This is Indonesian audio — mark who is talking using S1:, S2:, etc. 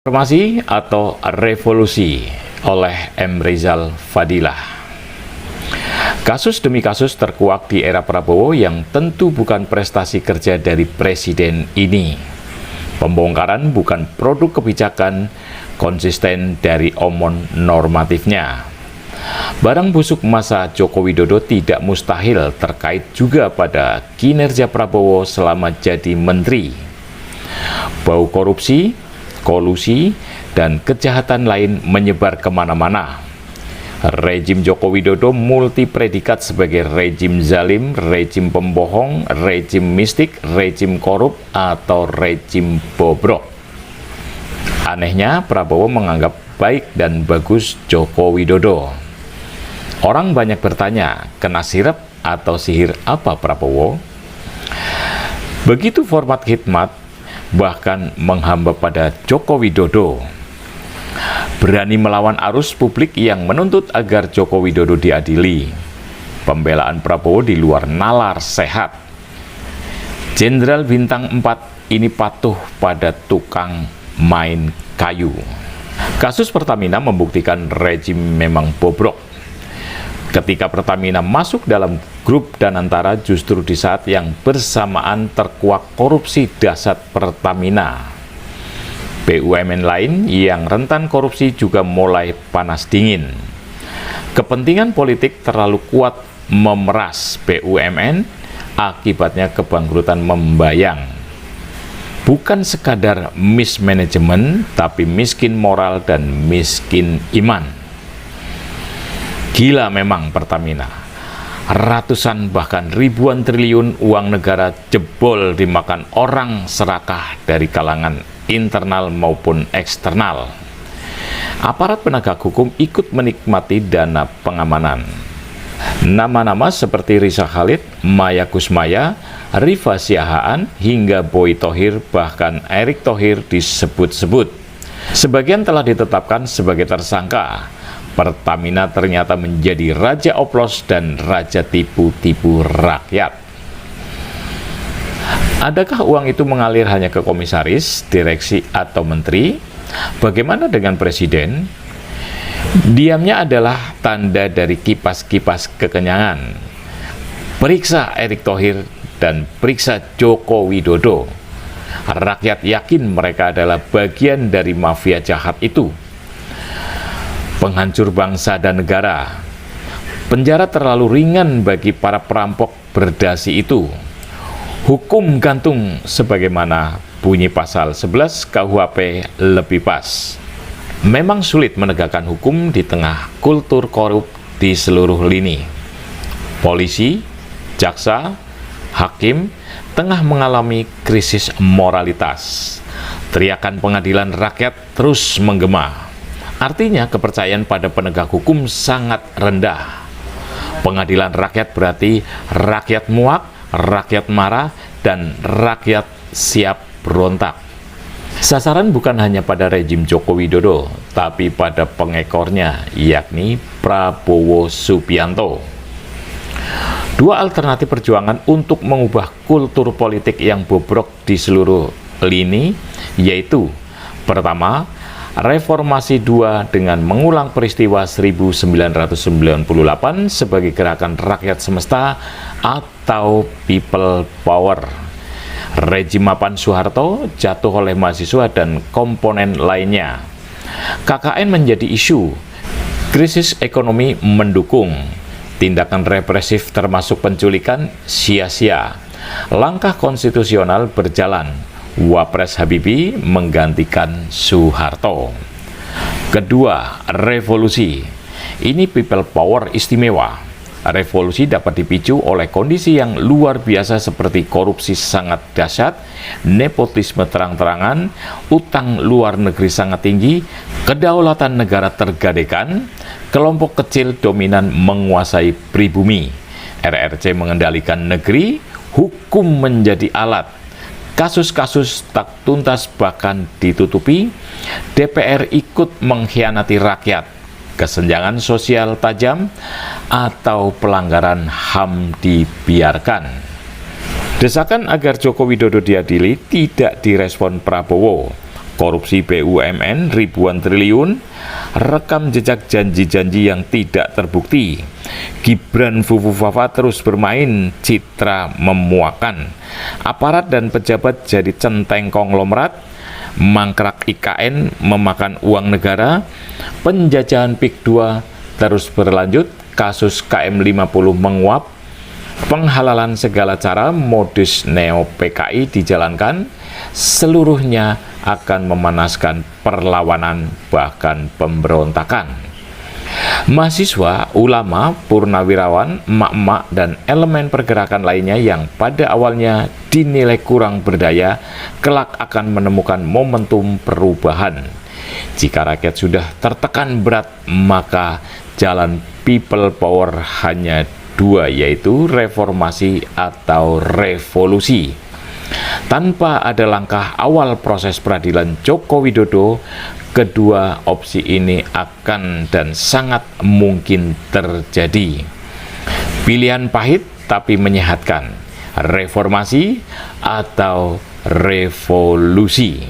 S1: Reformasi atau revolusi oleh M. Rizal Fadilah. Kasus demi kasus terkuak di era Prabowo yang tentu bukan prestasi kerja dari presiden ini. Pembongkaran bukan produk kebijakan konsisten dari omon normatifnya. Barang busuk masa Joko Widodo tidak mustahil terkait juga pada kinerja Prabowo selama jadi menteri. Bau korupsi, kolusi, dan kejahatan lain menyebar kemana-mana. Rejim Joko Widodo multi predikat sebagai rejim zalim, rejim pembohong, rejim mistik, rejim korup, atau rejim bobrok. Anehnya, Prabowo menganggap baik dan bagus Joko Widodo. Orang banyak bertanya, kena sirep atau sihir apa Prabowo? Begitu format khidmat, bahkan menghamba pada Joko Widodo. Berani melawan arus publik yang menuntut agar Joko Widodo diadili. Pembelaan Prabowo di luar nalar sehat. Jenderal Bintang 4 ini patuh pada tukang main kayu. Kasus Pertamina membuktikan rejim memang bobrok. Ketika Pertamina masuk dalam grup Danantara justru di saat yang bersamaan terkuak korupsi dahsyat Pertamina. BUMN lain yang rentan korupsi juga mulai panas dingin. Kepentingan politik terlalu kuat memeras BUMN, akibatnya kebangkrutan membayang. Bukan sekadar mismanajemen, tapi miskin moral dan miskin iman. Gila memang Pertamina. Ratusan bahkan ribuan triliun uang negara jebol dimakan orang serakah dari kalangan internal maupun eksternal. Aparat penegak hukum ikut menikmati dana pengamanan. Nama-nama seperti Risa Khalid, Maya Kusmaya, Rifa Siahaan, hingga Boy Thohir bahkan Erick Thohir disebut-sebut. Sebagian telah ditetapkan sebagai tersangka. Pertamina ternyata menjadi raja oplos dan raja tipu-tipu rakyat. Adakah uang itu mengalir hanya ke komisaris, direksi, atau menteri? Bagaimana dengan presiden? Diamnya adalah tanda dari kipas-kipas kekenyangan. Periksa Erick Thohir dan periksa Joko Widodo. Rakyat yakin mereka adalah bagian dari mafia jahat itu. Penghancur bangsa dan negara. Penjara terlalu ringan bagi para perampok berdasi itu. Hukum gantung sebagaimana bunyi pasal 11 KUHP lebih pas. Memang sulit menegakkan hukum di tengah kultur korup di seluruh lini. Polisi, jaksa, hakim tengah mengalami krisis moralitas. Teriakan pengadilan rakyat terus menggema. Artinya kepercayaan pada penegak hukum sangat rendah. Pengadilan rakyat berarti rakyat muak, rakyat marah, dan rakyat siap berontak. Sasaran bukan hanya pada rejim Joko Widodo, tapi pada pengekornya, yakni Prabowo Subianto. Dua alternatif perjuangan untuk mengubah kultur politik yang bobrok di seluruh lini, yaitu pertama, Reformasi 2 dengan mengulang peristiwa 1998 sebagai gerakan rakyat semesta atau people power. Rejim mapan Soeharto jatuh oleh mahasiswa dan komponen lainnya. KKN menjadi isu. Krisis ekonomi mendukung. Tindakan represif termasuk penculikan sia-sia. Langkah konstitusional berjalan. Wapres Habibie menggantikan Soeharto. Kedua, revolusi. Ini people power istimewa. Revolusi dapat dipicu oleh kondisi yang luar biasa seperti korupsi sangat dahsyat, nepotisme terang-terangan, utang luar negeri sangat tinggi, kedaulatan negara tergadaikan, kelompok kecil dominan menguasai pribumi, RRC mengendalikan negeri, hukum menjadi alat. Kasus-kasus tak tuntas bahkan ditutupi, DPR ikut mengkhianati rakyat, kesenjangan sosial tajam, atau pelanggaran HAM dibiarkan. Desakan agar Joko Widodo diadili tidak direspon Prabowo. korupsi BUMN ribuan triliun, rekam jejak janji-janji yang tidak terbukti. Gibran Fufufafa terus bermain citra memuakan. Aparat dan pejabat jadi centeng konglomerat, mangkrak IKN memakan uang negara, penjajahan PIK 2 terus berlanjut, kasus KM50 menguap, penghalalan segala cara modus neo PKI dijalankan, seluruhnya akan memanaskan perlawanan bahkan pemberontakan. Mahasiswa, ulama, purnawirawan, emak-emak, dan elemen pergerakan lainnya yang pada awalnya dinilai kurang berdaya, kelak akan menemukan momentum perubahan. Jika rakyat sudah tertekan berat, maka jalan people power hanya dua, yaitu reformasi atau revolusi. Tanpa ada langkah awal proses peradilan Joko Widodo, kedua opsi ini akan dan sangat mungkin terjadi. Pilihan pahit tapi menyehatkan, reformasi atau revolusi.